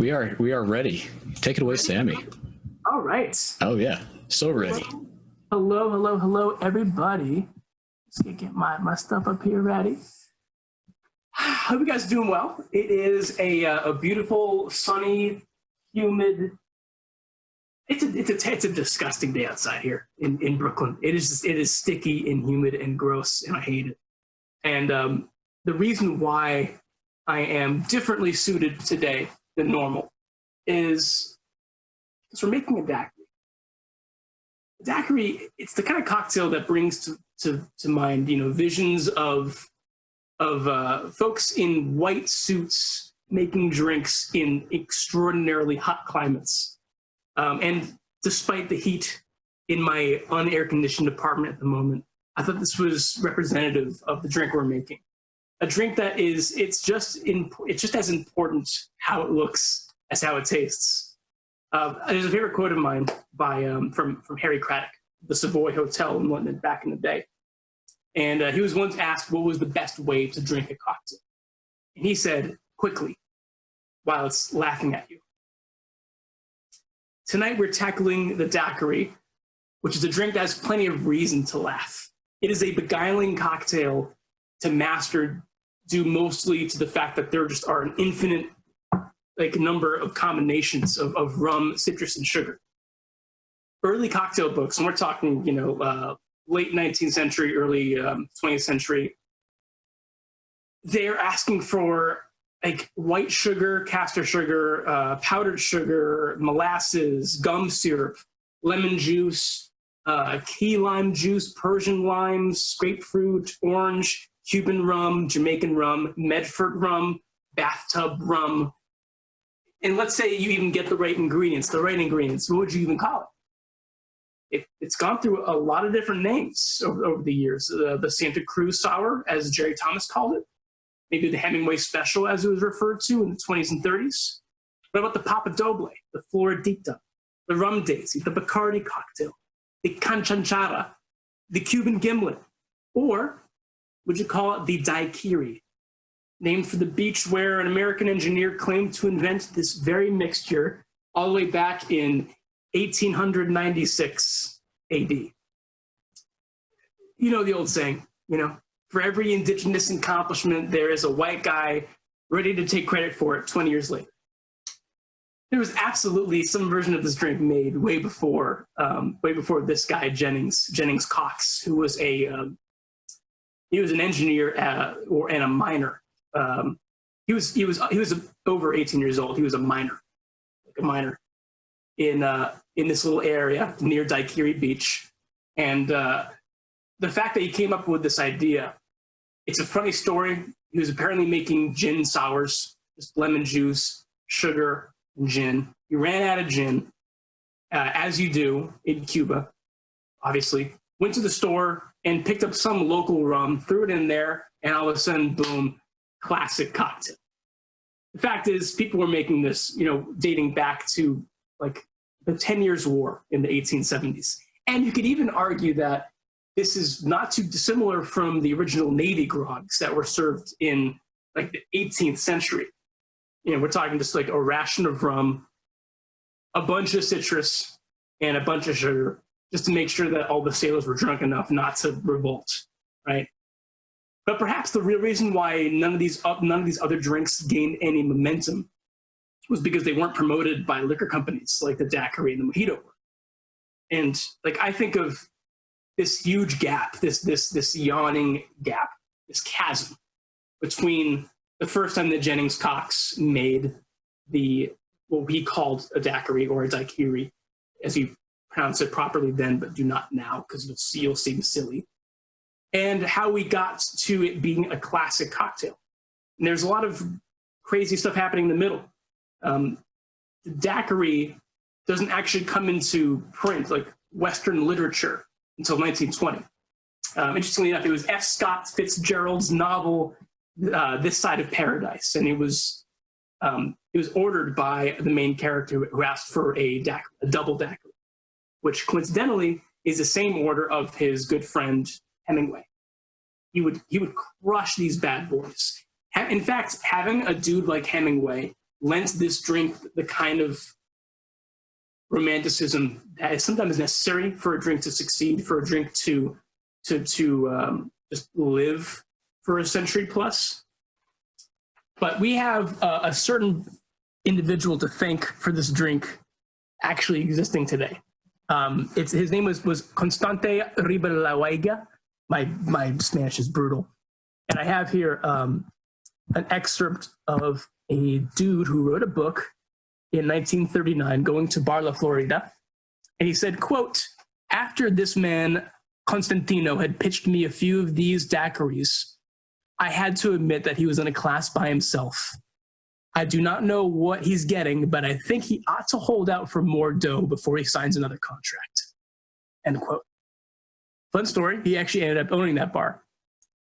We are ready. Take it away, Sammy. All right. Oh yeah, so ready. Hello, everybody. Let's get my stuff up here ready. Hope you guys are doing well. It is a beautiful, sunny, humid. It's a disgusting day outside here in Brooklyn. It is sticky and humid and gross, and I hate it. And the reason why I am differently suited today than normal is because we're making a daiquiri. A daiquiri, it's the kind of cocktail that brings to mind, visions of folks in white suits making drinks in extraordinarily hot climates. And despite the heat in my unair-conditioned apartment at the moment, I thought this was representative of the drink we're making. A drink that it's just as important how it looks as how it tastes. There's a favorite quote of mine by from Harry Craddock, the Savoy Hotel in London back in the day. And he was once asked what was the best way to drink a cocktail. And he said, quickly, while it's laughing at you. Tonight we're tackling the daiquiri, which is a drink that has plenty of reason to laugh. It is a beguiling cocktail to master due mostly to the fact that there just are an infinite number of combinations of rum, citrus, and sugar. Early cocktail books, and we're talking, late 19th century, early 20th century, they're asking for white sugar, castor sugar, powdered sugar, molasses, gum syrup, lemon juice, key lime juice, Persian limes, grapefruit, orange, Cuban rum, Jamaican rum, Medford rum, bathtub rum. And let's say you even get the right ingredients. What would you even call it? It's gone through a lot of different names over the years. The Santa Cruz Sour, as Jerry Thomas called it. Maybe the Hemingway Special, as it was referred to in the 20s and 30s. What about the Papa Doble, the Floridita, the Rum Daisy, the Bacardi cocktail, the Canchanchara, the Cuban Gimlet? Or would you call it the Daiquiri, named for the beach where an American engineer claimed to invent this very mixture all the way back in 1896 AD? You know the old saying, for every indigenous accomplishment, there is a white guy ready to take credit for it 20 years later. There was absolutely some version of this drink made way before this guy Jennings Cox, who was an engineer and a miner. He was over 18 years old. He was a miner in this little area near Daiquiri Beach, and the fact that he came up with this idea, it's a funny story. He was apparently making gin sours, just lemon juice, sugar, and gin. He ran out of gin, as you do in Cuba, obviously. Went to the store and picked up some local rum, threw it in there, and all of a sudden, boom, classic cocktail. The fact is, people were making this, dating back to the 10 Years' War in the 1870s. And you could even argue that this is not too dissimilar from the original Navy grogs that were served in the 18th century. We're talking just a ration of rum, a bunch of citrus, and a bunch of sugar, just to make sure that all the sailors were drunk enough not to revolt, right? But perhaps the real reason why none of these other drinks gained any momentum was because they weren't promoted by liquor companies like the Daiquiri and the Mojito were. And I think of this huge gap, this yawning gap, this chasm between the first time that Jennings Cox made what we called a daiquiri or a daiquiri, as he pronounced it properly then, but do not now, because you'll seem silly, and how we got to it being a classic cocktail. And there's a lot of crazy stuff happening in the middle. The daiquiri doesn't actually come into print, like Western literature, until 1920. Interestingly enough, it was F. Scott Fitzgerald's novel, This Side of Paradise, and it was ordered by the main character who asked for a double daiquiri, which coincidentally is the same order of his good friend Hemingway. He would crush these bad boys. In fact, having a dude like Hemingway lent this drink the kind of romanticism that is sometimes necessary for a drink to succeed, for a drink to just live for a century plus. But we have a certain individual to thank for this drink actually existing today. His name was Constante Ribalahuaga. My Spanish is brutal. And I have here an excerpt of a dude who wrote a book in 1939 going to Barla, Florida. And he said, quote, "After this man, Constantino, had pitched me a few of these daiquiris, I had to admit that he was in a class by himself. I do not know what he's getting, but I think he ought to hold out for more dough before he signs another contract." End quote. Fun story. He actually ended up owning that bar.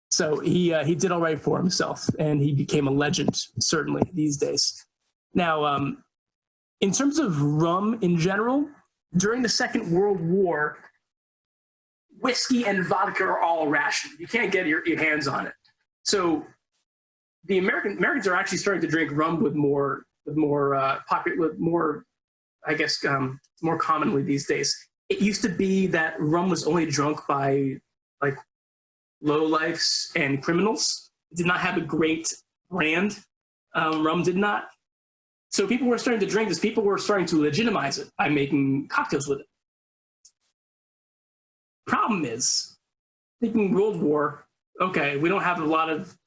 So he did all right for himself, and he became a legend, certainly, these days. Now, in terms of rum in general, during the Second World War, whiskey and vodka are all rationed. You can't get your hands on it. So the Americans are actually starting to drink rum with more commonly these days. It used to be that rum was only drunk by like lowlifes and criminals. It did not have a great brand. Rum did not. So people were starting to drink this. People were starting to legitimize it by making cocktails with it. Problem is, thinking World War, okay, we don't have a lot of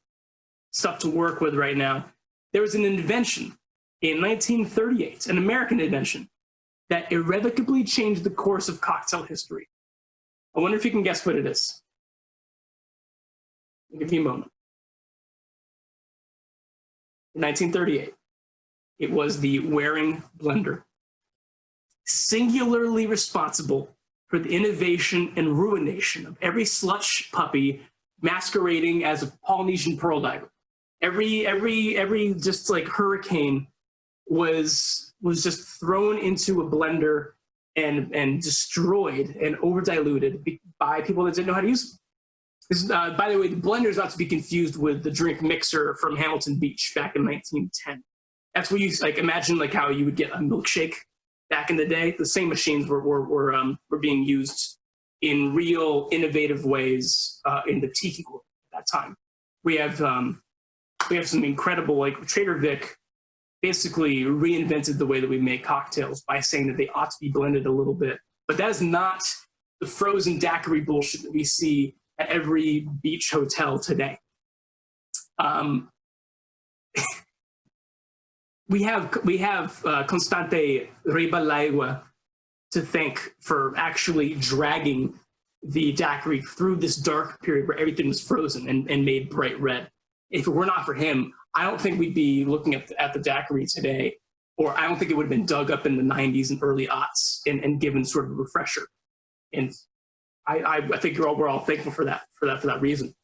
stuff to work with right now. There was an invention in 1938, an American invention, that irrevocably changed the course of cocktail history. I wonder if you can guess what it is. I'll give you a moment. In 1938, it was the Waring blender, singularly responsible for the innovation and ruination of every slush puppy masquerading as a Polynesian pearl diver. Every just like hurricane was just thrown into a blender and destroyed and over diluted by people that didn't know how to use them. By the way, the blender is not to be confused with the drink mixer from Hamilton Beach back in 1910. That's where you like imagine like how you would get a milkshake back in the day. The same machines were being used in real innovative ways in the tiki world at that time. We have some incredible, like Trader Vic basically reinvented the way that we make cocktails by saying that they ought to be blended a little bit. But that is not the frozen daiquiri bullshit that we see at every beach hotel today. We have Constante Ribalahuaga to thank for actually dragging the daiquiri through this dark period where everything was frozen and made bright red. If it were not for him, I don't think we'd be looking at the daiquiri today, or I don't think it would have been dug up in the 90s and early aughts and given sort of a refresher. And I think we're all thankful for that reason.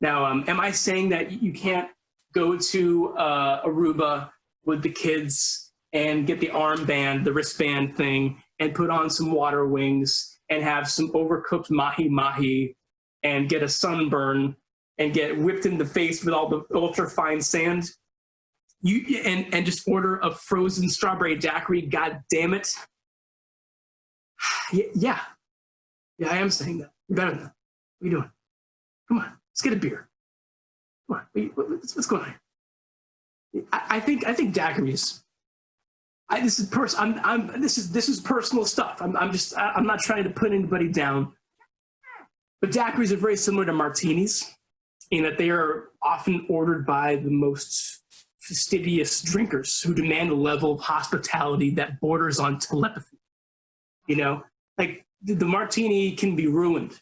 Now, am I saying that you can't go to Aruba with the kids and get the armband, the wristband thing, and put on some water wings and have some overcooked mahi-mahi and get a sunburn and get whipped in the face with all the ultra fine sand, and just order a frozen strawberry daiquiri? God damn it! Yeah, I am saying that. You're better than that. What are you doing? Come on, let's get a beer. Come on, what's going on here? I think daiquiris. This is personal stuff. I'm not trying to put anybody down, but daiquiris are very similar to martinis in that they are often ordered by the most fastidious drinkers who demand a level of hospitality that borders on telepathy. You know, like the martini can be ruined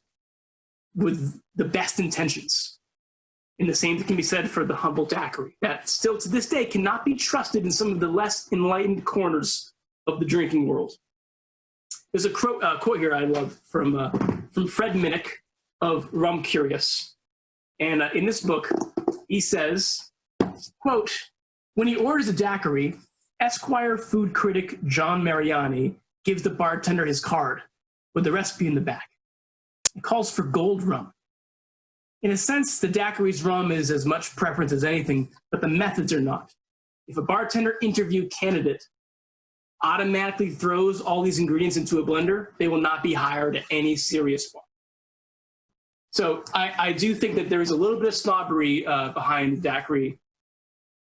with the best intentions. And the same thing can be said for the humble daiquiri that still to this day cannot be trusted in some of the less enlightened corners of the drinking world. There's a quote here I love from Fred Minnick of Rum Curious. And in this book, he says, quote, "When he orders a daiquiri, Esquire food critic John Mariani gives the bartender his card with the recipe in the back. It calls for gold rum. In a sense, the daiquiri's rum is as much preference as anything, but the methods are not. if a bartender interview candidate automatically throws all these ingredients into a blender, they will not be hired at any serious bar. So I do think that there is a little bit of snobbery behind the daiquiri,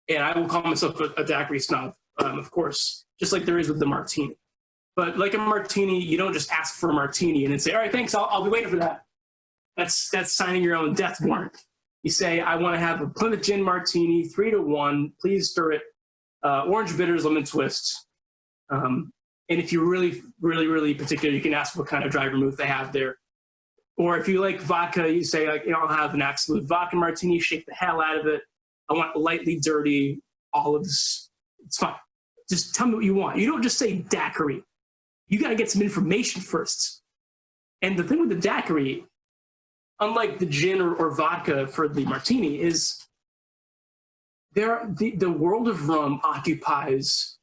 and I will call myself a daiquiri snob, of course, just like there is with the martini. But like a martini, you don't just ask for a martini and then say, all right, thanks, I'll be waiting for that. That's signing your own death warrant. You say, I want to have a Plymouth Gin Martini, 3-to-1, please stir it, orange bitters, lemon twists. And if you're really, really, really particular, you can ask what kind of dry vermouth they have there. Or if you like vodka, you say, like, I'll have an absolute vodka martini, shake the hell out of it. I want lightly dirty olives. It's fine. Just tell me what you want. You don't just say daiquiri. You got to get some information first. And the thing with the daiquiri, unlike the gin or vodka for the martini, is the world of rum occupies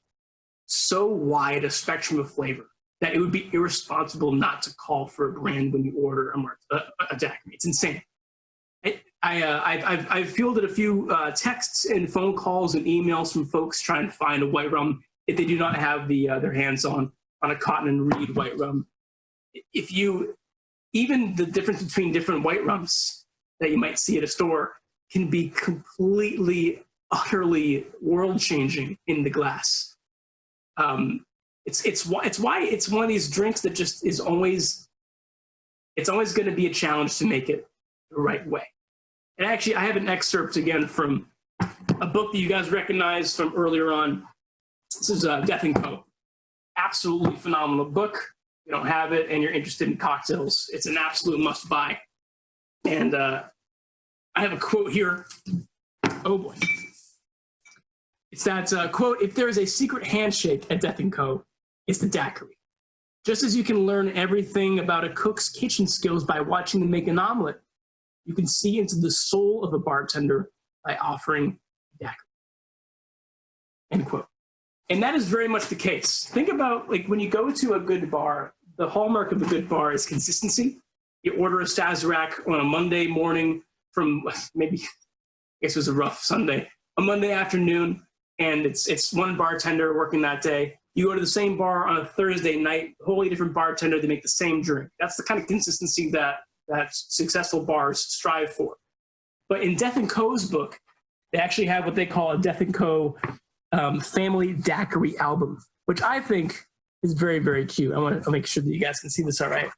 so wide a spectrum of flavor that it would be irresponsible not to call for a brand when you order a daiquiri. It's insane. I've fielded a few texts and phone calls and emails from folks trying to find a white rum if they do not have their hands on a Cotton and Reed white rum. Even the difference between different white rums that you might see at a store can be completely, utterly world-changing in the glass. It's why it's one of these drinks that just is always going to be a challenge to make it the right way. And actually, I have an excerpt again from a book that you guys recognize from earlier on. This is Death and Co. Absolutely phenomenal book. If you don't have it and you're interested in cocktails, it's an absolute must buy. And I have a quote here. Oh boy. It's that quote, if there is a secret handshake at Death & Co., it's the daiquiri. Just as you can learn everything about a cook's kitchen skills by watching them make an omelet, you can see into the soul of a bartender by offering daiquiri. End quote. And that is very much the case. Think about, like, when you go to a good bar, the hallmark of a good bar is consistency. You order a Sazerac on a Monday morning from maybe, I guess it was a rough Sunday, a Monday afternoon, and it's one bartender working that day. You go to the same bar on a Thursday night, wholly different bartender, they make the same drink. That's the kind of consistency that successful bars strive for. But in Death & Co.'s book, they actually have what they call a Death & Co. Family Daiquiri album, which I think is very, very cute. I want to make sure that you guys can see this all right.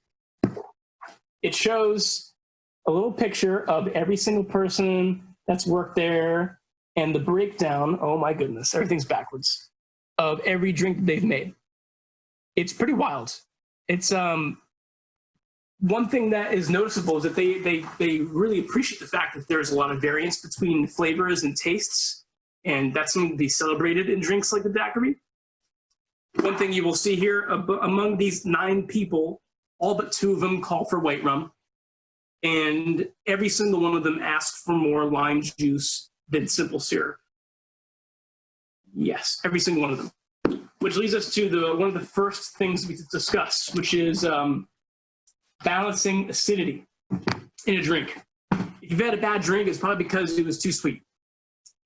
It shows a little picture of every single person that's worked there and the breakdown, oh my goodness, everything's backwards, of every drink that they've made. It's pretty wild. It's one thing that is noticeable is that they really appreciate the fact that there's a lot of variance between flavors and tastes, and that's something to be celebrated in drinks like the daiquiri. One thing you will see here, among these 9 people, all but 2 of them call for white rum, and every single one of them asks for more lime juice than simple syrup. Yes, every single one of them. Which leads us to one of the first things we discuss, which is balancing acidity in a drink. If you've had a bad drink, it's probably because it was too sweet.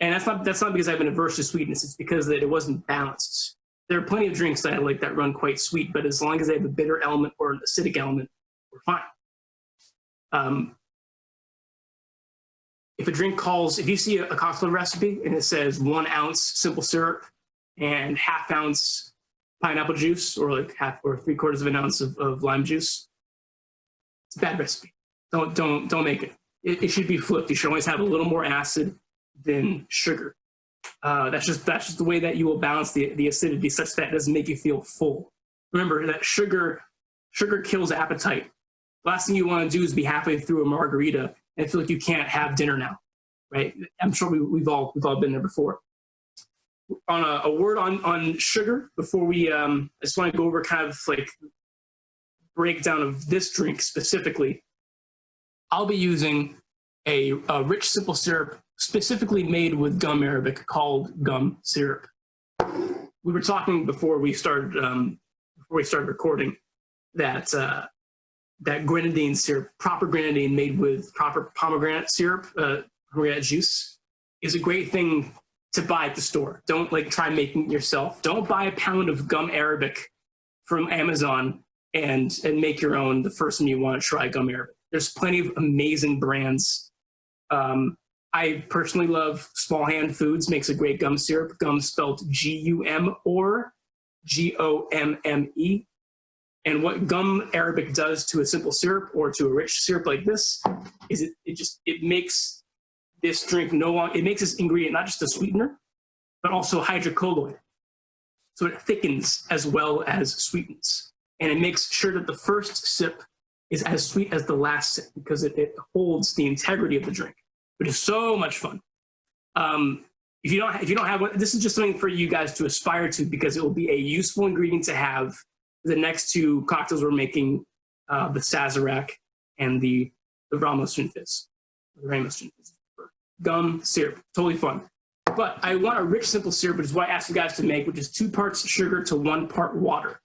And that's not because I've been averse to sweetness. It's because that it wasn't balanced. There are plenty of drinks that I like that run quite sweet, but as long as they have a bitter element or an acidic element, we're fine. If you see a cocktail recipe and it says 1 ounce simple syrup and ½ ounce pineapple juice, or like half or 3/4 of an ounce of lime juice, it's a bad recipe. Don't make it. It should be flipped. You should always have a little more acid than sugar. That's just the way that you will balance the acidity, such that it doesn't make you feel full. Remember that sugar kills appetite. The last thing you want to do is be halfway through a margarita and feel like you can't have dinner now, right? I'm sure we've all been there before. On a word on sugar before we, I just want to go over kind of like breakdown of this drink specifically. I'll be using a rich simple syrup specifically made with gum arabic called gum syrup. We were talking before we started recording that grenadine syrup, proper grenadine made with proper pomegranate syrup, pomegranate juice, is a great thing to buy at the store. Don't like try making it yourself. Don't buy a pound of gum Arabic from Amazon and make your own the first time you want to try gum Arabic. There's plenty of amazing brands. I personally love Small Hand Foods, makes a great gum syrup. Gum spelled G-U-M or G-O-M-M-E. And what gum Arabic does to a simple syrup or to a rich syrup like this is it makes this drink it makes this ingredient not just a sweetener, but also hydrocolloid. So it thickens as well as sweetens. And it makes sure that the first sip is as sweet as the last sip because it holds the integrity of the drink, which is so much fun. If you don't have one, this is just something for you guys to aspire to because it will be a useful ingredient to have. The next two cocktails we're making, the Sazerac and the Ramos Gin Fizz, the Ramos Gin Fizz. Gum syrup, totally fun. But I want a rich, simple syrup, which is what I asked you guys to make, which is 2 parts sugar to 1 part water.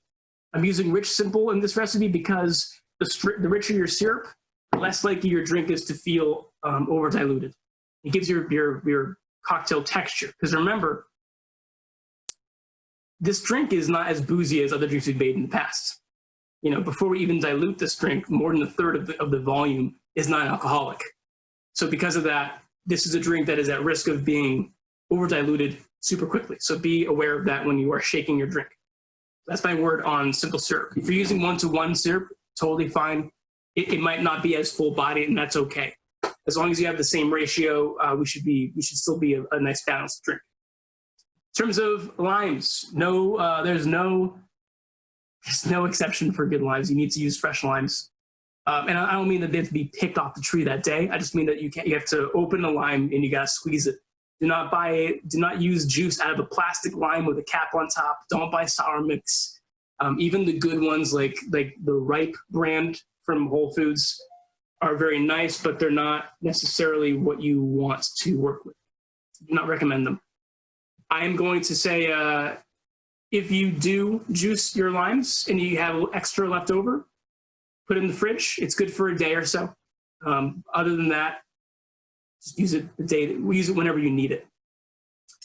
I'm using rich, simple in this recipe because the richer your syrup, the less likely your drink is to feel over diluted. It gives your cocktail texture. Because remember, this drink is not as boozy as other drinks we've made in the past. You know, before we even dilute this drink, more than a third of the volume is non-alcoholic. So because of that, this is a drink that is at risk of being over diluted super quickly. So be aware of that when you are shaking your drink. That's my word on simple syrup. If you're using 1-to-1 syrup, totally fine. It might not be as full bodied, and that's okay. As long as you have the same ratio, we should still be a nice balanced drink. In terms of limes, there's no exception for good limes. You need to use fresh limes. And I don't mean that they have to be picked off the tree that day. I just mean that you have to open a lime and you gotta squeeze it. Do not use juice out of a plastic lime with a cap on top. Don't buy sour mix. Even the good ones like the Ripe brand from Whole Foods are very nice, but they're not necessarily what you want to work with. Do not recommend them. I am going to say if you do juice your limes and you have extra left over, put it in the fridge. It's good for a day or so. Other than that, just use it use it whenever you need it.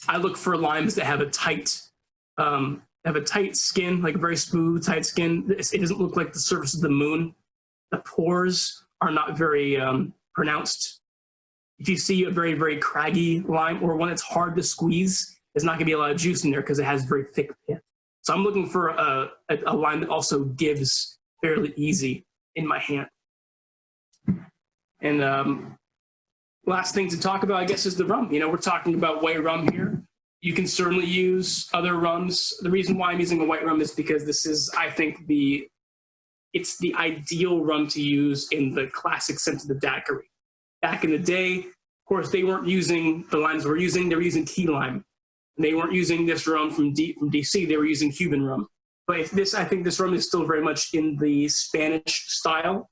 I look for limes that have a tight skin, like a very smooth, tight skin. It doesn't look like the surface of the moon. The pores are not very pronounced. If you see a very, very craggy lime or one that's hard to squeeze, there's not going to be a lot of juice in there because it has very thick pith. So I'm looking for a lime that also gives fairly easy in my hand. And last thing to talk about, I guess, is the rum. You know, we're talking about white rum here. You can certainly use other rums. The reason why I'm using a white rum is because this is, I think, it's the ideal rum to use in the classic sense of the daiquiri. Back in the day, of course, they weren't using the limes we're using. They were using key lime. And they weren't using this rum from DC. They were using Cuban rum. But I think this rum is still very much in the Spanish style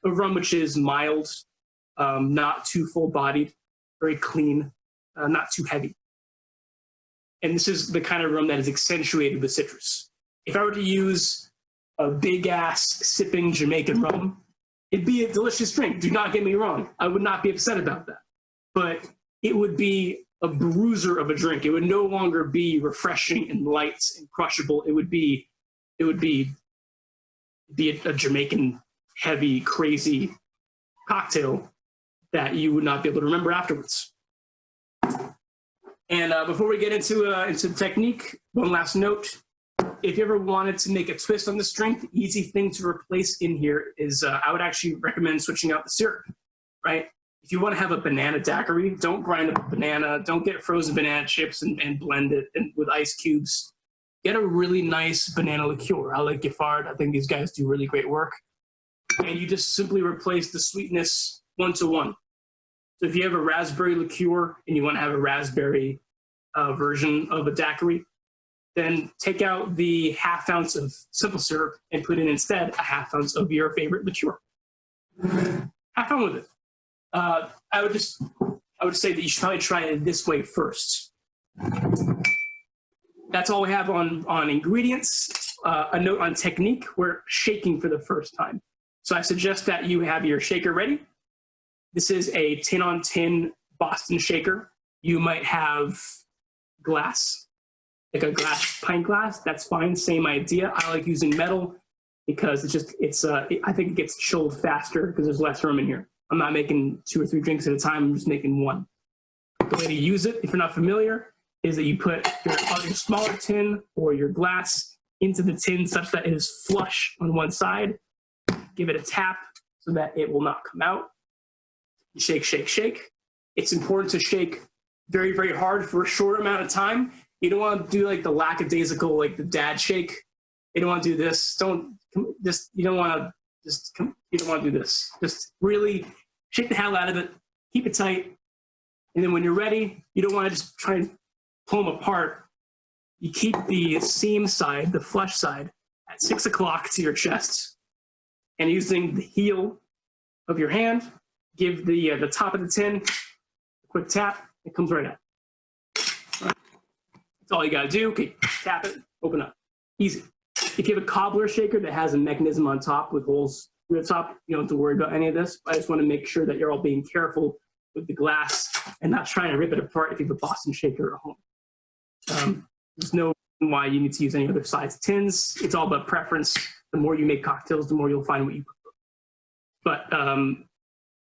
of rum, which is mild, not too full-bodied, very clean, not too heavy. And this is the kind of rum that is accentuated with citrus. If I were to use a big-ass sipping Jamaican rum, it'd be a delicious drink. Do not get me wrong. I would not be upset about that. But it would be a bruiser of a drink. It would no longer be refreshing and light and crushable. It would be a Jamaican heavy, crazy cocktail that you would not be able to remember afterwards. And before we get into the technique, one last note. If you ever wanted to make a twist on this drink, the easy thing to replace in here is I would actually recommend switching out the syrup, right? If you want to have a banana daiquiri, don't grind up a banana. Don't get frozen banana chips and blend it with ice cubes. Get a really nice banana liqueur. I like Giffard. I think these guys do really great work. And you just simply replace the sweetness 1-to-1. So if you have a raspberry liqueur and you want to have a raspberry version of a daiquiri, then take out the ½ ounce of simple syrup and put in instead a ½ ounce of your favorite liqueur. Have fun with it. I would say that you should probably try it this way first. That's all we have on ingredients. A note on technique, we're shaking for the first time. So I suggest that you have your shaker ready. This is a tin-on-tin Boston shaker. You might have glass, like a pint glass, that's fine. Same idea. I like using metal because I think it gets chilled faster because there's less room in here. I'm not making 2 or 3 drinks at a time. I'm just making one. The way to use it, if you're not familiar, is that you put your smaller tin or your glass into the tin such that it is flush on one side. Give it a tap so that it will not come out. Shake, shake, shake. It's important to shake very, very hard for a short amount of time. You don't want to do like the lackadaisical, like the dad shake. You don't want to do this. You don't want to do this. Just really shake the hell out of it. Keep it tight. And then when you're ready, you don't want to just try and pull them apart. You keep the seam side, the flush side, at 6 o'clock to your chest. And using the heel of your hand, give the top of the tin a quick tap. It comes right out. That's all you got to do. Okay, tap it, open up. Easy. If you have a cobbler shaker that has a mechanism on top with holes through the top, you don't have to worry about any of this. I just want to make sure that you're all being careful with the glass and not trying to rip it apart if you have a Boston shaker at home. There's no reason why you need to use any other size tins. It's all about preference. The more you make cocktails, the more you'll find what you prefer. But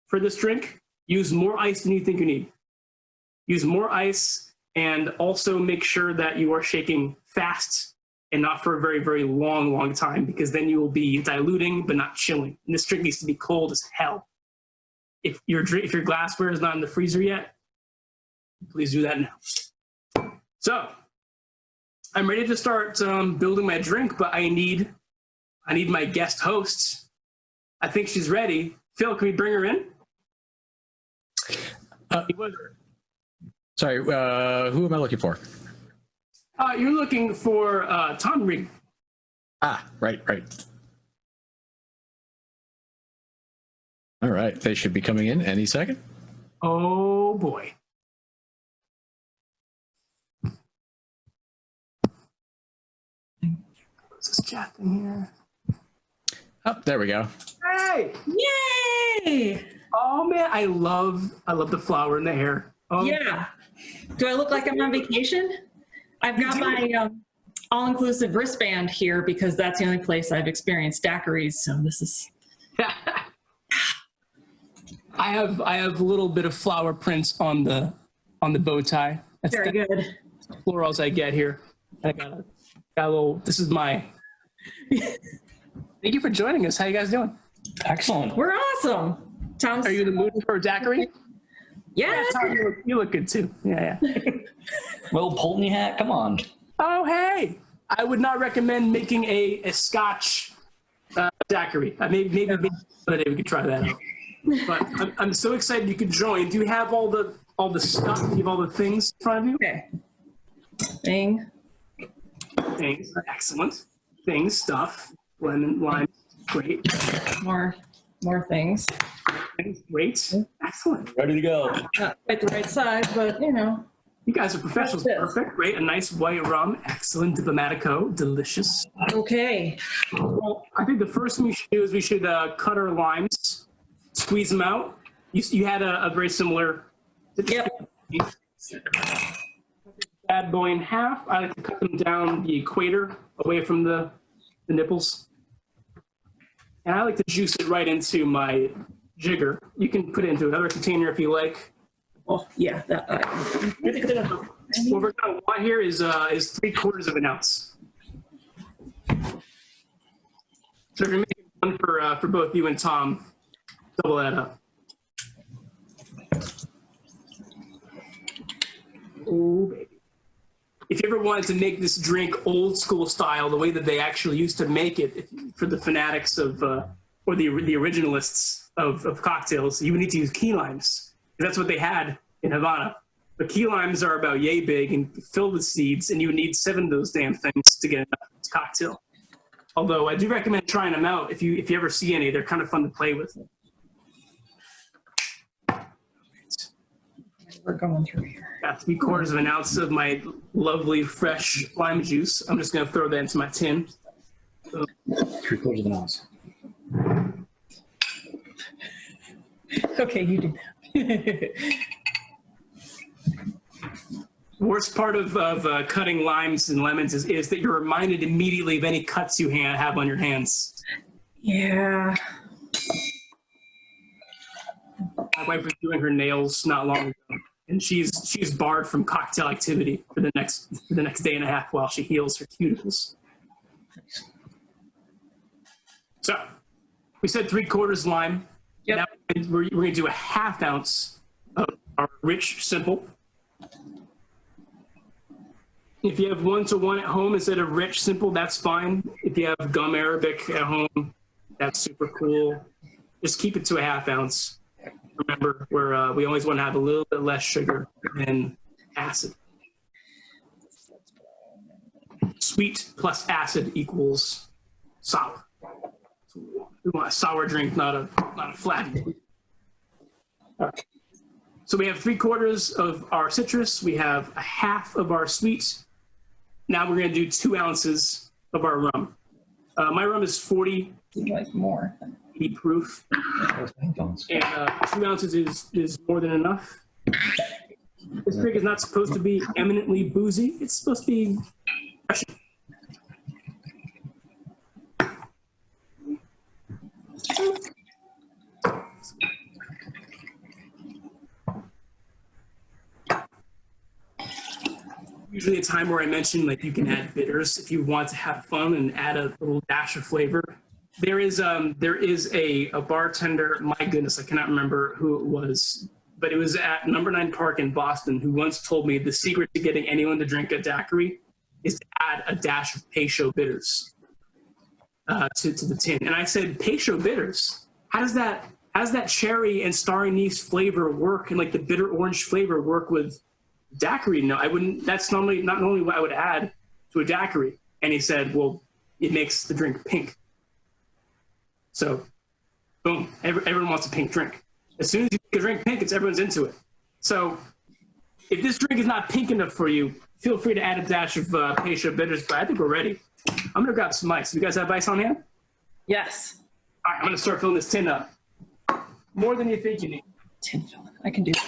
for this drink, use more ice than you think you need. Use more ice, and also make sure that you are shaking fast and not for a very, very long, long time, because then you will be diluting but not chilling. And this drink needs to be cold as hell. If your glassware is not in the freezer yet, please do that now. So I'm ready to start building my drink, but I need my guest host. I think she's ready. Phil, can we bring her in? Sorry, who am I looking for? You're looking for Tom Ring. Ah, right. All right, they should be coming in any second. Oh, boy. What's this chat thing here? Oh, there we go. Hey! Yay! Oh, man, I love the flower in the hair. Oh. Yeah. Do I look like I'm on vacation? I've got my all-inclusive wristband here because that's the only place I've experienced daiquiris. So this is. I have a little bit of flower prints on the bow tie. That's Very good. Florals I get here. I got a little. This is my. Thank you for joining us. How you guys doing? Excellent. We're awesome. Tom's. Are you in the mood for a daiquiri? Yeah. You look good too. Yeah. Will Pulteney hat, come on. Oh, hey. I would not recommend making a Scotch daiquiri. Maybe another day we could try that out. But I'm so excited you could join. Do you have all the stuff? Do you have all the things in front of you? Okay. Things. Excellent. Things, stuff, lemon, lime, great. More things. Things, great. Excellent. Ready to go. Not quite the right size, but you know. You guys are professionals. Perfect. Great. A nice white rum. Excellent. Diplomatico. Delicious. Okay. Well, I think the first thing we should do is we should cut our limes, squeeze them out. You had a very similar. Yep. Bad boy in half. I like to cut them down the equator, away from the nipples. And I like to juice it right into my jigger. You can put it into another container if you like. Oh yeah. What we're going to want here is 3/4 of an ounce. So if you're making one for both you and Tom, double that up. Oh, baby. If you ever wanted to make this drink old school style, the way that they actually used to make it for the fanatics of, or the originalists of cocktails, you would need to use key limes. That's what they had in Havana. But key limes are about yay big and filled with seeds, and you would need 7 of those damn things to get a cocktail. Although I do recommend trying them out if you ever see any. They're kind of fun to play with. We're going through here. Got 3/4 of an ounce of my lovely fresh lime juice. I'm just going to throw that into my tin. 3/4 of an ounce. Okay, you do that. Worst part of cutting limes and lemons is that you're reminded immediately of any cuts you have on your hands. Yeah. My wife was doing her nails not long ago, and she's barred from cocktail activity for the next day and a half while she heals her cuticles. So we said 3/4 lime. Yep. Now we're going to do a 1/2 ounce of our rich simple. If you have 1-to-1 at home instead of rich simple, that's fine. If you have gum Arabic at home, that's super cool. Just keep it to a 1/2 ounce. Remember, we always want to have a little bit less sugar than acid. Sweet plus acid equals sour. So we want a sour drink, not a flat one. All right. So we have 3/4 of our citrus. We have a 1/2 of our sweet. Now we're going to do 2 ounces of our rum. My rum is 40 Like more. proof, and 2 ounces is more than enough. This drink is not supposed to be eminently boozy. It's supposed to be refreshing. Usually a time where I mention like you can add bitters if you want to have fun and add a little dash of flavor. There is a bartender, my goodness, I cannot remember who it was, but it was at Number 9 Park in Boston, who once told me the secret to getting anyone to drink a daiquiri is to add a dash of Peychaud bitters to the tin. And I said, Peychaud bitters? How does that cherry and star anise flavor work, and like the bitter orange flavor work with daiquiri? No, I wouldn't. That's not normally what I would add to a daiquiri. And he said, well, it makes the drink pink. So, boom, everyone wants a pink drink. As soon as you make a drink pink, everyone's into it. So, if this drink is not pink enough for you, feel free to add a dash of Peychaud bitters, but I think we're ready. I'm going to grab some ice. You guys have ice on hand? Yes. All right, I'm going to start filling this tin up. More than you think you need. Tin filling. I can do this.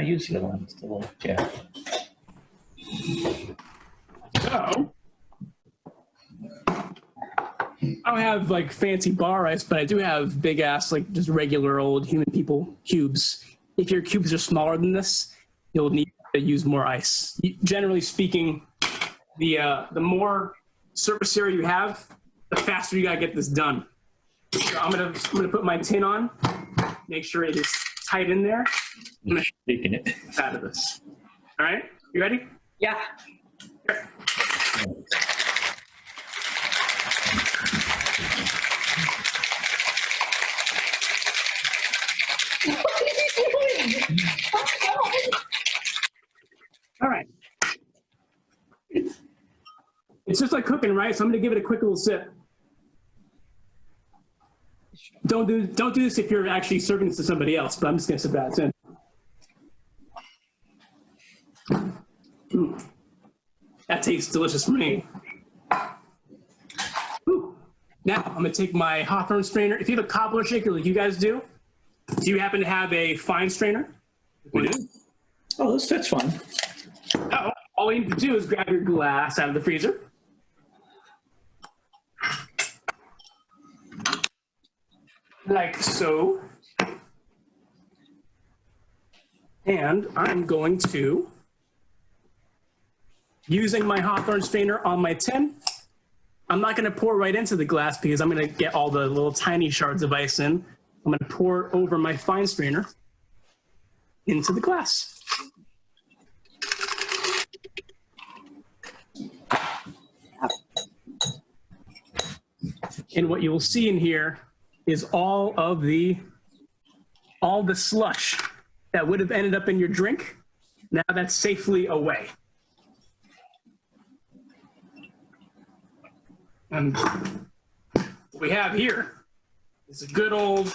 Use the other one. It's a little, yeah. So, I don't have like fancy bar ice, but I do have big ass, like just regular old human people cubes. If your cubes are smaller than this, you'll need to use more ice. Generally speaking, the more surface area you have, the faster you gotta get this done. So I'm gonna put my tin on, make sure it is tight in there. I'm gonna Shaking it. out of this. All right, you ready? Yeah. All right. It's just like cooking, right? So I'm gonna give it a quick little sip. Don't do this if you're actually serving this to somebody else, but I'm just gonna sip that in. That tastes delicious for me. Ooh. Now I'm gonna take my Hawthorne strainer. If you have a cobbler shaker like you guys do you happen to have a fine strainer? We do. Oh, that's fun. All you need to do is grab your glass out of the freezer. Like so. And I'm going to, using my Hawthorne strainer on my tin, I'm not going to pour right into the glass because I'm going to get all the little tiny shards of ice in. I'm going to pour over my fine strainer into the glass. And what you will see in here is all the slush that would have ended up in your drink. Now that's safely away. And what we have here is a good old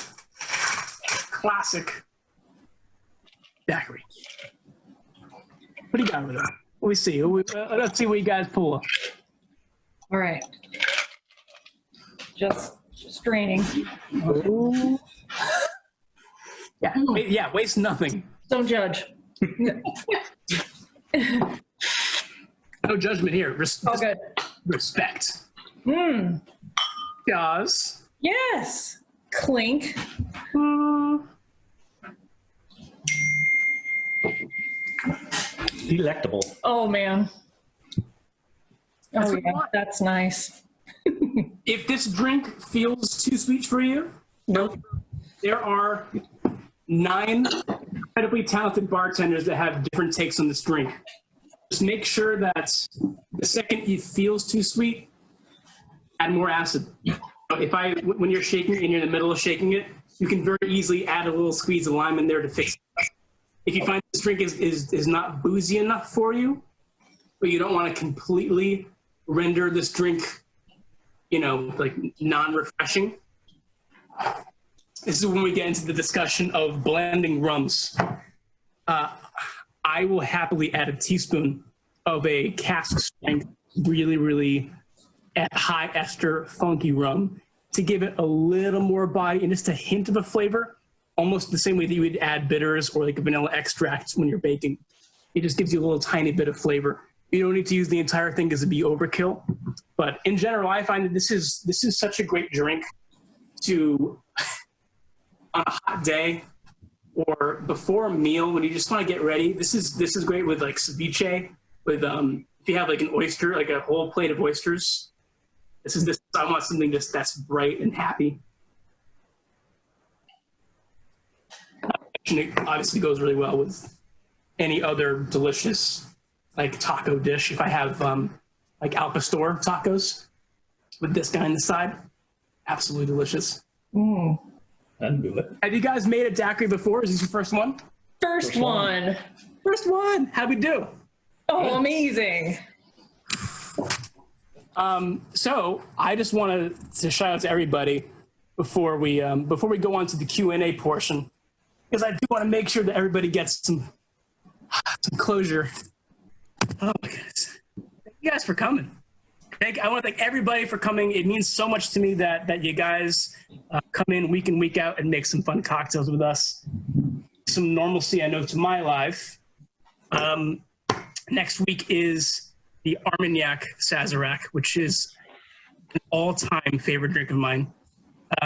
classic daiquiri. What do you got over there? Let me see. Let's see what you guys pull up. All right. Just straining. Ooh. Yeah, waste nothing. Don't judge. No judgment here. Oh, good. Respect. Mm. Guys. Yes. Clink. Delectable. Oh, man. That's Oh, what yeah. you want. That's nice. If this drink feels too sweet for you, Nope. there are 9 incredibly talented bartenders that have different takes on this drink. Just make sure that the second it feels too sweet, add more acid. When you're shaking and you're in the middle of shaking it, you can very easily add a little squeeze of lime in there to fix it. If you find this drink is not boozy enough for you, but you don't want to completely render this drink, like non-refreshing, this is when we get into the discussion of blending rums. I will happily add a teaspoon of a cask strength, really, really high ester, funky rum to give it a little more body and just a hint of a flavor, almost the same way that you would add bitters or like a vanilla extract when you're baking. It just gives you a little tiny bit of flavor. You don't need to use the entire thing because it'd be overkill. But in general, I find that this is such a great drink to on a hot day or before a meal when you just want to get ready. This is great with like ceviche, with if you have like an oyster, like a whole plate of oysters. I want something just that's bright and happy. It obviously goes really well with any other delicious like taco dish. If I have like al pastor tacos with this guy on the side, absolutely delicious. Mm. I'd do it. Have you guys made a daiquiri before? Is this your first one? First one. First one. How'd we do? Oh, amazing. So I just wanted to shout out to everybody before we go on to the Q&A portion, because I do want to make sure that everybody gets some closure. Oh my goodness! Thank you guys for coming. I want to thank everybody for coming. It means so much to me that you guys come in week in, week out and make some fun cocktails with us. Some normalcy, I know, to my life. Next week is the Armagnac Sazerac, which is an all-time favorite drink of mine.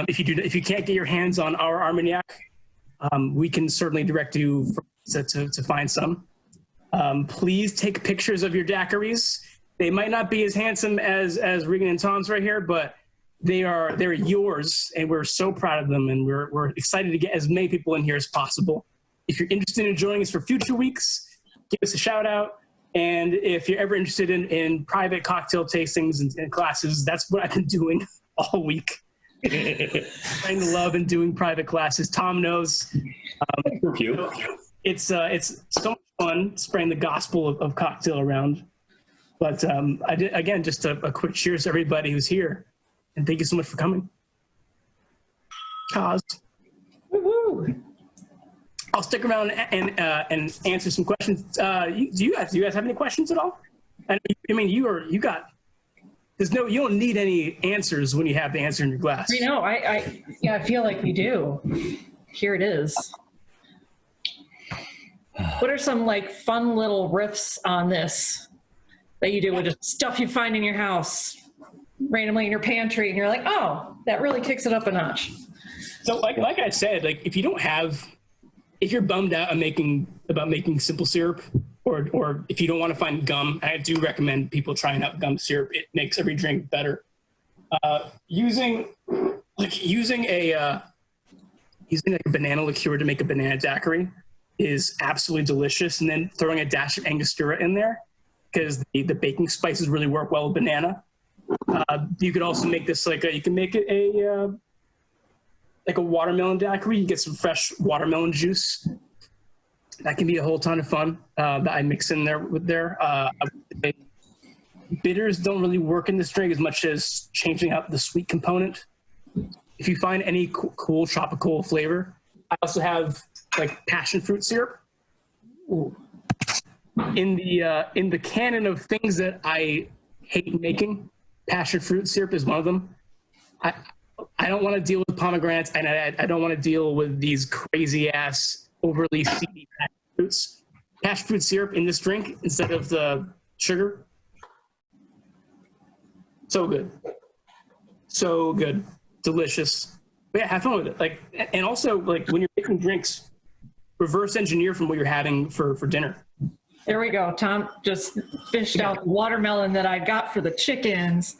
If you can't get your hands on our Armagnac, we can certainly direct you to find some. Please take pictures of your daiquiris. They might not be as handsome as Regan and Tom's right here, but they're yours, and we're so proud of them, and we're excited to get as many people in here as possible. If you're interested in joining us for future weeks, give us a shout out. And if you're ever interested in private cocktail tastings and classes, that's what I've been doing all week. Finding the love and doing private classes. Tom knows. It's so much fun spreading the gospel of cocktail around. But I did, again, just a quick cheers to everybody who's here. And thank you so much for coming. Cause. Woo-hoo. I'll stick around and answer some questions. Do you guys have any questions at all? I mean, you don't need any answers when you have the answer in your glass. I know. I feel like we do. Here it is. What are some like fun little riffs on this that you do with just stuff you find in your house, randomly in your pantry, and you're like, oh, that really kicks it up a notch. So like I said, like if you're bummed out about making simple syrup, or if you don't want to find gum, I do recommend people trying out gum syrup. It makes every drink better. Using a banana liqueur to make a banana daiquiri is absolutely delicious, and then throwing a dash of Angostura in there because the baking spices really work well with banana. You could also make this you can make it a watermelon daiquiri. You get some fresh watermelon juice. That can be a whole ton of fun that I mix in there with there. bitters don't really work in this drink as much as changing out the sweet component. If you find any cool tropical flavor, I also have like passion fruit syrup. Ooh. In the canon of things that I hate making, passion fruit syrup is one of them. I don't want to deal with pomegranates, and I don't want to deal with these crazy ass overly seedy passion fruits. Passion fruit syrup in this drink instead of the sugar. So good. So good. Delicious. But yeah, have fun with it. Like, and also like when you're making drinks, reverse engineer from what you're having for dinner. There we go. Tom just fished out the watermelon that I got for the chickens.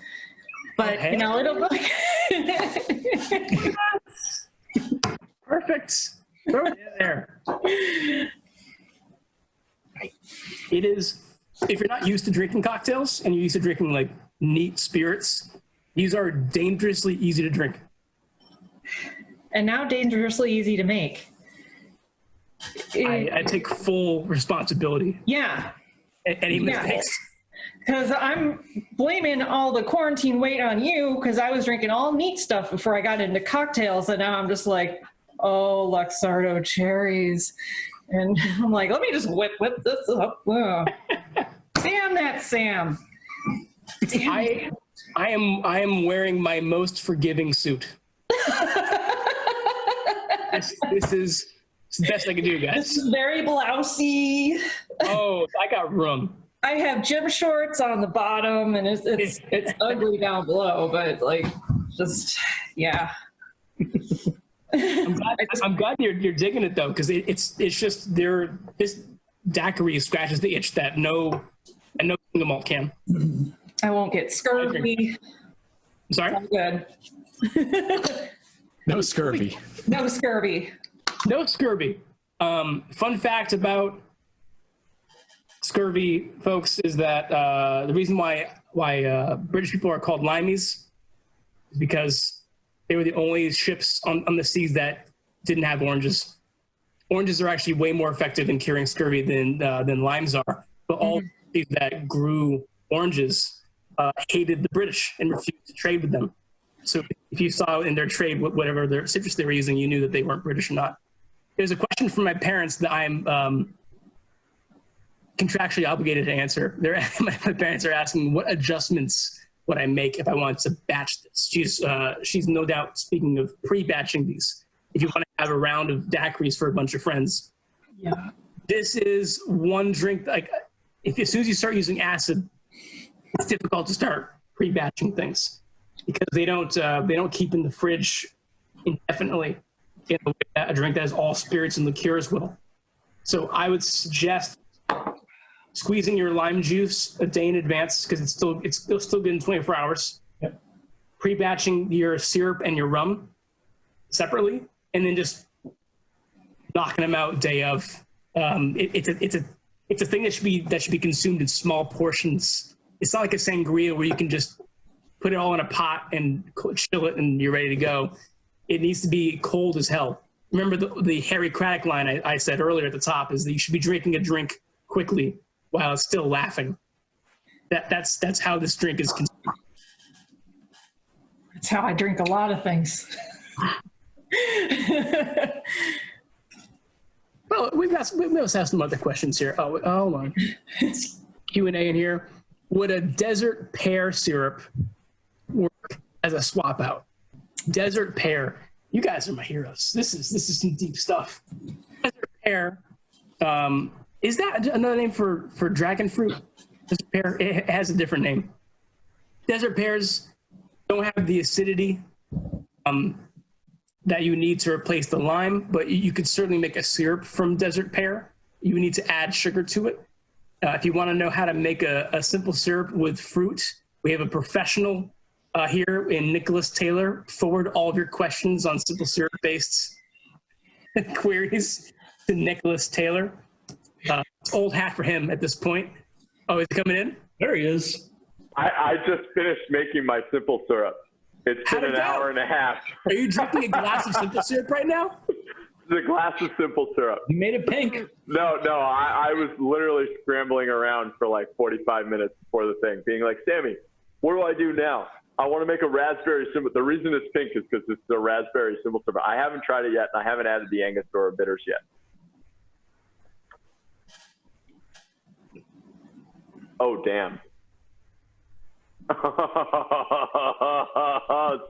But Okay. you know, it'll look Perfect. Throw it in there. It is, if you're not used to drinking cocktails and you're used to drinking like neat spirits, these are dangerously easy to drink. and now dangerously easy to make. I take full responsibility. Yeah. Any mistakes? Because I'm blaming all the quarantine weight on you because I was drinking all neat stuff before I got into cocktails. And now I'm just like, oh, Luxardo cherries. And I'm like, let me just whip this up. Oh. Damn that, Sam. I am wearing my most forgiving suit. This is the best I can do, guys. This is very blousy. Oh, I got room. I have gym shorts on the bottom, and it's ugly down below, but like, just yeah. I'm glad you're digging it though, because it's just this daiquiri scratches the itch that no single malt can. I won't get scurvy. Sorry? I'm good. No scurvy. No scurvy. No scurvy. Fun fact about scurvy, folks, is that the reason why British people are called limeys is because they were the only ships on the seas that didn't have oranges. Oranges are actually way more effective in curing scurvy than limes are. But all cities that grew oranges hated the British and refused to trade with them. So if you saw in their trade whatever their citrus they were using, you knew that they weren't British or not. There's a question from my parents that I'm contractually obligated to answer. My parents are asking what adjustments would I make if I wanted to batch this. She's no doubt speaking of pre-batching these. If you want to have a round of daiquiris for a bunch of friends, Yeah. this is one drink. Like, as soon as you start using acid, it's difficult to start pre-batching things because they don't keep in the fridge indefinitely in a way that a drink that has all spirits and liqueurs will. So I would suggest squeezing your lime juice a day in advance because it's still good in 24 hours. Yep. Pre-batching your syrup and your rum separately, and then just knocking them out day of. It's a thing that should be consumed in small portions. It's not like a sangria where you can just put it all in a pot and chill it and you're ready to go. It needs to be cold as hell. Remember the Harry Craddock line I said earlier at the top is that you should be drinking a drink quickly while it's still laughing. That's how this drink is consumed. That's how I drink a lot of things. Well, we also have some other questions here. Oh, hold on. Q&A in here. Would a desert pear syrup work as a swap out? Desert pear. You guys are my heroes. This is some deep stuff. Desert pear. Is that another name for dragon fruit? Desert pear. It has a different name. Desert pears don't have the acidity that you need to replace the lime, but you could certainly make a syrup from desert pear. You need to add sugar to it. If you want to know how to make a simple syrup with fruit, we have a professional here in Nicholas Taylor. Forward all of your questions on simple syrup-based queries to Nicholas Taylor. Old hat for him at this point. Oh, is he coming in? There he is. I just finished making my simple syrup. It's How'd been it an go? hour and a half. Are you drinking a glass of simple syrup right now? The glass of simple syrup. You made it pink. No, I was literally scrambling around for like 45 minutes before the thing, being like, Sammy, what do I do now? I want to make a raspberry simple. The reason it's pink is because it's a raspberry simple syrup. I haven't tried it yet, and I haven't added the Angostura bitters yet. Oh, damn.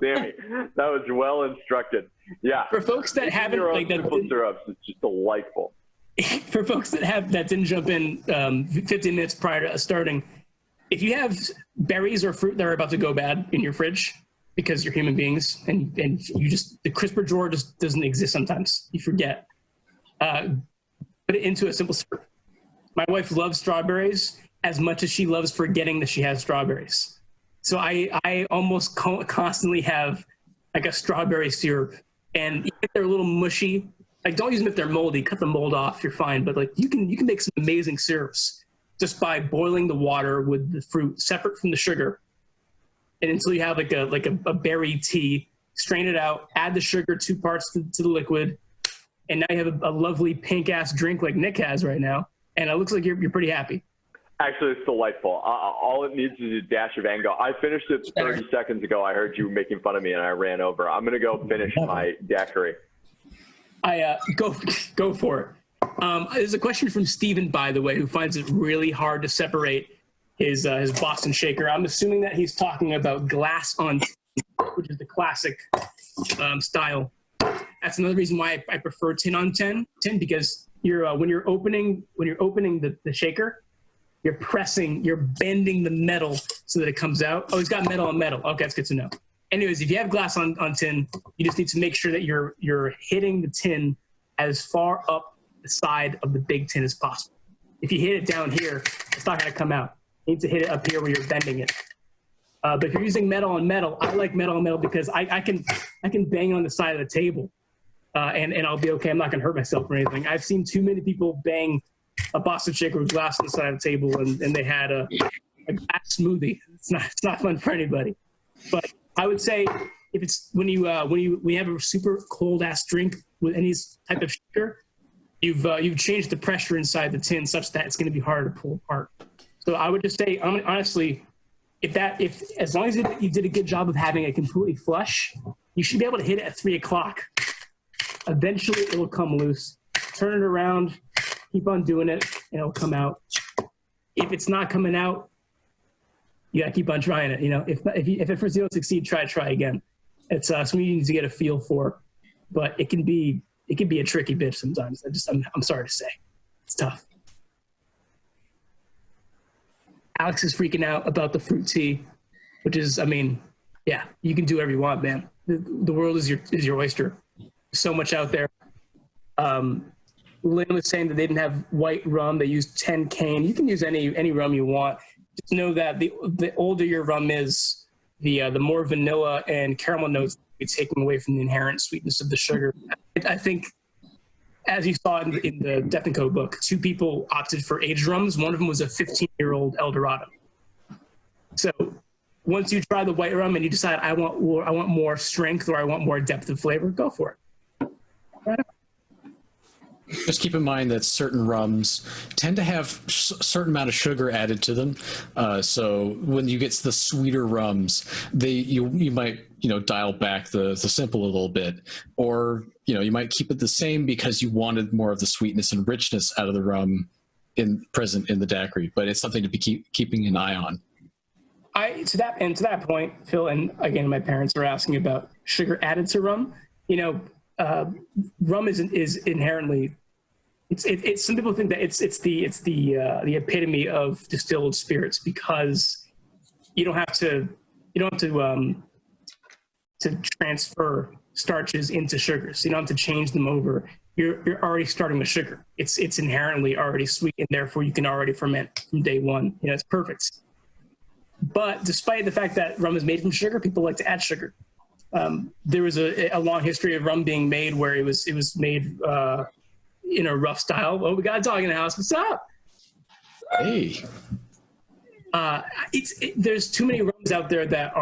Sammy, that was well instructed. Yeah. For folks that haven't your own like that, simple syrups, it's just delightful. for folks that didn't jump in 15 minutes prior to starting, if you have berries or fruit that are about to go bad in your fridge because you're human beings and you just the crisper drawer just doesn't exist sometimes, you forget. Put it into a simple syrup. My wife loves strawberries as much as she loves forgetting that she has strawberries. So I almost constantly have like a strawberry syrup, and even if they're a little mushy, like don't use them if they're moldy. Cut the mold off, you're fine. But like you can make some amazing syrups just by boiling the water with the fruit separate from the sugar, and until you have like a berry tea. Strain it out, add the sugar 2 parts to the liquid, and now you have a lovely pink ass drink like Nick has right now, and it looks like you're pretty happy. Actually, it's delightful. All it needs is a dash of Ango. I finished it 30 seconds ago. I heard you making fun of me, and I ran over. I'm going to go finish my daiquiri. Go for it. There's a question from Steven, by the way, who finds it really hard to separate his Boston Shaker. I'm assuming that he's talking about glass on tin, which is the classic style. That's another reason why I prefer tin on tin because when you're opening the shaker, you're bending the metal so that it comes out. Oh, he's got metal on metal. Okay, that's good to know. Anyways, if you have glass on tin, you just need to make sure that you're hitting the tin as far up the side of the big tin as possible. If you hit it down here, it's not going to come out. You need to hit it up here where you're bending it. But if you're using metal on metal, I like metal on metal because I can bang on the side of the table and I'll be okay. I'm not going to hurt myself or anything. I've seen too many people bang a Boston Shaker with glass on the side of the table and they had a glass smoothie. It's not fun for anybody. But I would say if it's when you have a super cold ass drink with any type of shaker, you've changed the pressure inside the tin such that it's going to be harder to pull apart. So I would just say honestly, if as long as you did a good job of having it completely flush, you should be able to hit it at 3 o'clock. Eventually, it will come loose. Turn it around, keep on doing it, and it'll come out. If it's not coming out, you gotta keep on trying it. You know, if at first you don't succeed, try again. It's something you need to get a feel for, but it can be a tricky bitch sometimes. I'm sorry to say, it's tough. Alex is freaking out about the fruit tea, which is, I mean, yeah, you can do whatever you want, man. The world is your oyster. So much out there. Lynn was saying that they didn't have white rum. They used 10 cane. You can use any rum you want. Just know that the older your rum is, the more vanilla and caramel notes be taken away from the inherent sweetness of the sugar. I think, as you saw in the Death & Co book, 2 people opted for aged rums. One of them was a 15-year-old El Dorado. So once you try the white rum and you decide I want more strength or I want more depth of flavor, go for it. Right on. Just keep in mind that certain rums tend to have a certain amount of sugar added to them. So when you get to the sweeter rums, you might dial back the simple a little bit, or you might keep it the same because you wanted more of the sweetness and richness out of the rum present in the daiquiri. But it's something to be keeping an eye on. To that point, Phil, and again, my parents are asking about sugar added to rum. Rum is inherently, it's some people think that it's the epitome of distilled spirits because you don't have to transfer starches into sugars. You don't have to change them over. You're already starting with sugar. It's inherently already sweet, and therefore you can already ferment from day one. It's perfect. But despite the fact that rum is made from sugar, people like to add sugar. There was a long history of rum being made where it was made in a rough style. Oh, we got a dog in the house. What's up? Hey. There's too many rums out there that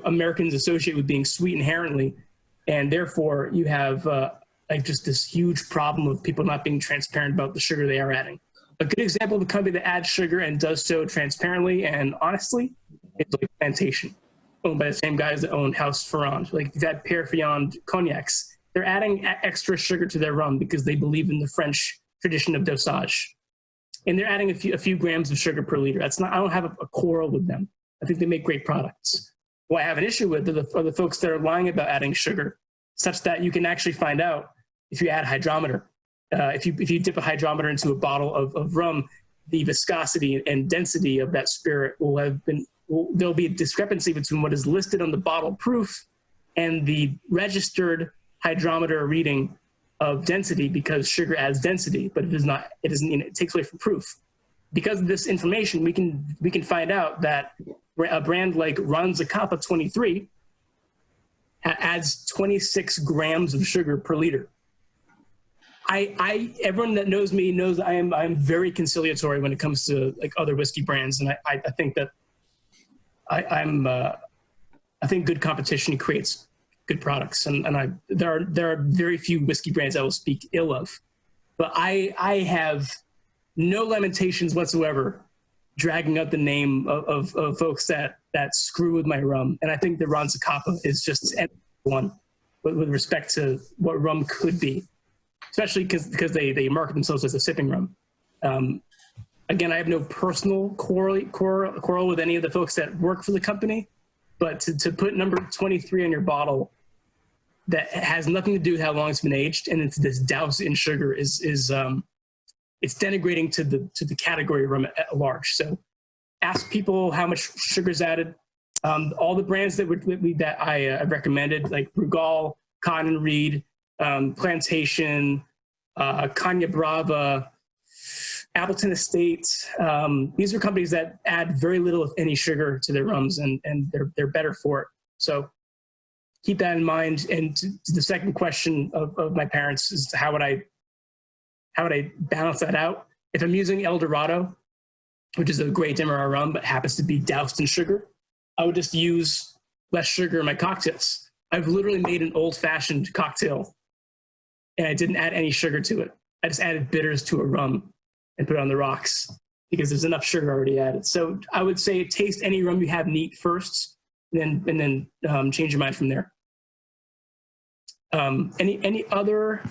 Americans associate with being sweet inherently, and therefore you have like just this huge problem of people not being transparent about the sugar they are adding. A good example of a company that adds sugar and does so transparently and honestly is like Plantation, owned by the same guys that own House Ferrand. Like you've had Pierre Ferrand cognacs. They're adding extra sugar to their rum because they believe in the French tradition of dosage. And they're adding a few grams of sugar per liter. That's not, I don't have a quarrel with them. I think they make great products. What I have an issue with are the folks that are lying about adding sugar, such that you can actually find out if you add hydrometer. If you dip a hydrometer into a bottle of rum, the viscosity and density of that spirit there'll be a discrepancy between what is listed on the bottle proof and the registered hydrometer reading of density, because sugar adds density, but it takes away from proof. Because of this information, we can find out that a brand like Zacapa 23 adds 26 grams of sugar per liter. Everyone that knows me knows I'm very conciliatory when it comes to like other whiskey brands, and I think that I think good competition creates good products, and there are very few whiskey brands I will speak ill of, but I have no lamentations whatsoever dragging up the name of folks that screw with my rum, and I think the Zacapa is just one with respect to what rum could be, especially because they market themselves as a sipping rum. Again, I have no personal quarrel with any of the folks that work for the company, but to put number 23 on your bottle that has nothing to do with how long it's been aged, and it's this douse in sugar is it's denigrating to the category of rum at large. So ask people how much sugar is added. All the brands that I recommended, like Brugal, Cotton Reed, Plantation, Cagna Brava, Appleton Estate. These are companies that add very little, if any, sugar to their rums, and they're better for it. So keep that in mind. And to the second question of my parents is how would I balance that out? If I'm using El Dorado, which is a great Demerara rum, but happens to be doused in sugar, I would just use less sugar in my cocktails. I've literally made an old-fashioned cocktail, and I didn't add any sugar to it. I just added bitters to a rum and put it on the rocks because there's enough sugar already added. So I would say taste any rum you have neat first, and then change your mind from there. Any other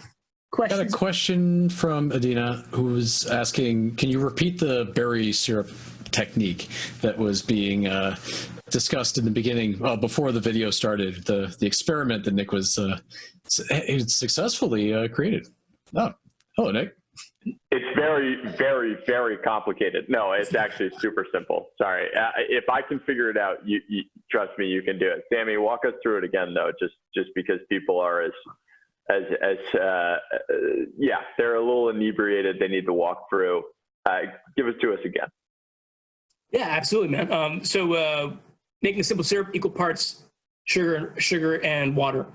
questions? Got a question from Adina, who's asking, can you repeat the berry syrup technique that was being discussed in the beginning, before the video started, the experiment that Nick was successfully created? Oh, hello, Nick. It's very, very, very complicated. No, it's actually super simple. Sorry. If I can figure it out, you trust me, you can do it. Sammy, walk us through it again, though, just because people are they're a little inebriated. They need to walk through. Give it to us again. Yeah, absolutely, man. So making a simple syrup, equal parts sugar and water.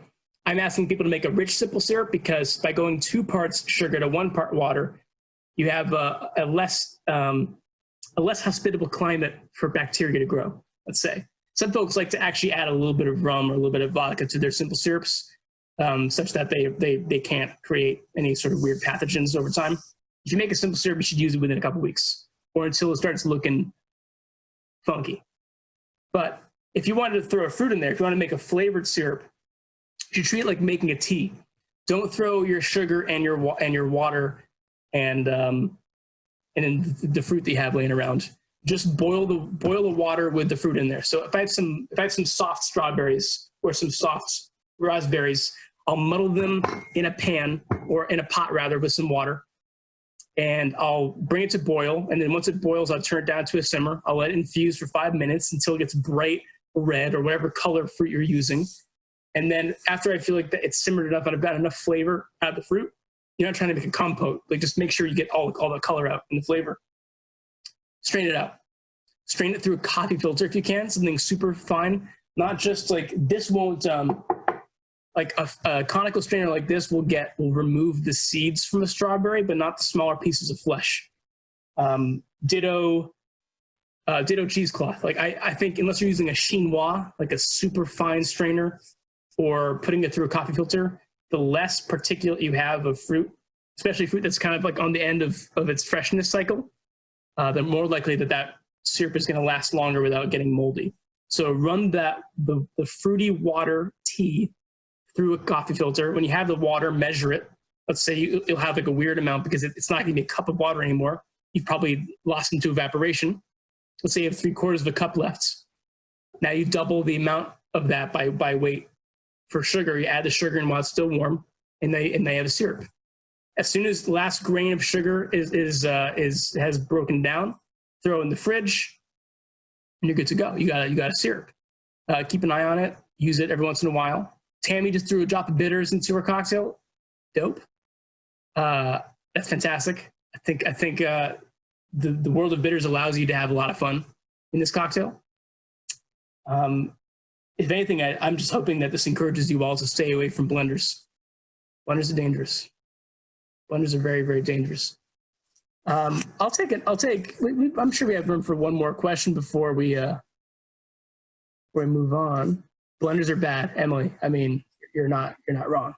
I'm asking people to make a rich simple syrup because by going 2 parts sugar to 1 part water, you have a less hospitable climate for bacteria to grow, let's say. Some folks like to actually add a little bit of rum or a little bit of vodka to their simple syrups, such that they can't create any sort of weird pathogens over time. If you make a simple syrup, you should use it within a couple weeks or until it starts looking funky. But if you wanted to throw a fruit in there, if you want to make a flavored syrup, you treat it like making a tea. Don't throw your sugar and your water and then the fruit that you have laying around. Just boil the water with the fruit in there. So if I have some soft strawberries or some soft raspberries, I'll muddle them in a pan or in a pot rather with some water, and I'll bring it to boil. And then once it boils, I'll turn it down to a simmer. I'll let it infuse for 5 minutes until it gets bright red or whatever color fruit you're using. And then after I feel like that it's simmered enough and I've got enough flavor out of the fruit, you're not trying to make a compote. Like just make sure you get all the color out and the flavor. Strain it out. Strain it through a coffee filter if you can, something super fine. Not just like this won't, like a conical strainer like this will remove the seeds from the strawberry, but not the smaller pieces of flesh. Ditto cheesecloth. Like I think unless you're using a chinois, like a super fine strainer, or putting it through a coffee filter, the less particulate you have of fruit, especially fruit that's kind of like on the end of its freshness cycle, the more likely that syrup is going to last longer without getting moldy. So run the fruity water tea through a coffee filter. When you have the water, measure it. Let's say you'll have like a weird amount because it's not going to be a cup of water anymore. You've probably lost into evaporation. Let's say you have 3/4 of a cup left. Now you double the amount of that by weight. For sugar, you add the sugar in while it's still warm, and they have a syrup. As soon as the last grain of sugar has broken down, throw it in the fridge, and you're good to go. You got a syrup. Keep an eye on it. Use it every once in a while. Tammy just threw a drop of bitters into her cocktail. Dope. That's fantastic. I think the world of bitters allows you to have a lot of fun in this cocktail. If anything, I'm just hoping that this encourages you all to stay away from blenders. Blenders are dangerous. Blenders are very, very dangerous. I'll take it. I'm sure we have room for one more question before we move on. Blenders are bad, Emily. I mean, you're not wrong.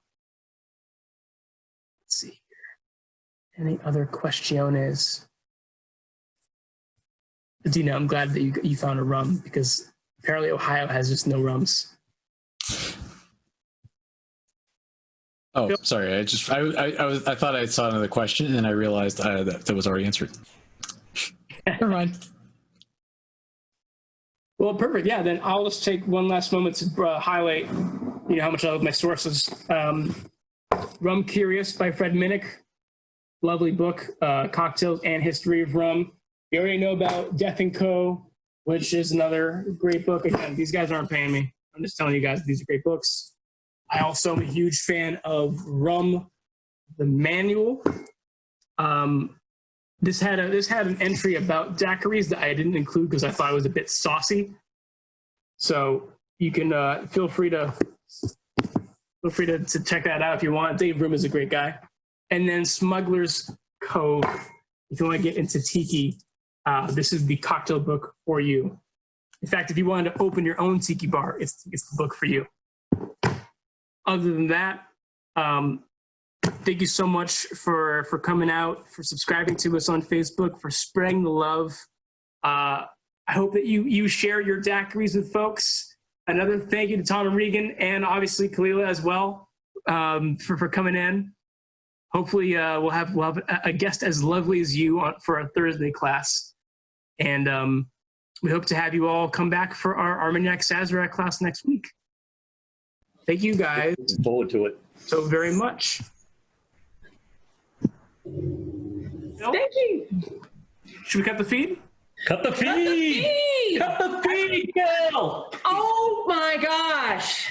Let's see here. Any other questiones? Dina, I'm glad that you found a rum because apparently Ohio has just no rums. Oh, sorry. I thought I saw another question, and then I realized that was already answered. Never mind. Well, perfect. Yeah, then I'll just take one last moment to highlight, how much I love my sources. Rum Curious by Fred Minnick. Lovely book, Cocktails and History of Rum. You already know about Death & Co., which is another great book. Again, these guys aren't paying me. I'm just telling you guys, these are great books. I also am a huge fan of Rum, the Manual. This had an entry about daiquiris that I didn't include because I thought it was a bit saucy. So you can feel free to check that out if you want. Dave Room is a great guy. And then Smuggler's Cove. If you want to get into tiki, this is the cocktail book for you. In fact, if you wanted to open your own tiki bar, it's the book for you. Other than that, thank you so much for coming out, for subscribing to us on Facebook, for spreading the love. I hope that you share your daiquiris with folks. Another thank you to Tom and Regan, and obviously Kalila as well, for coming in. Hopefully, we'll have a guest as lovely as you for our Thursday class, and we hope to have you all come back for our Armagnac Sazerac class next week. Thank you, guys. Looking forward to it. So very much. Thank you. Should we cut the feed? Cut the feed! Cut the feed, Bill! Oh my gosh.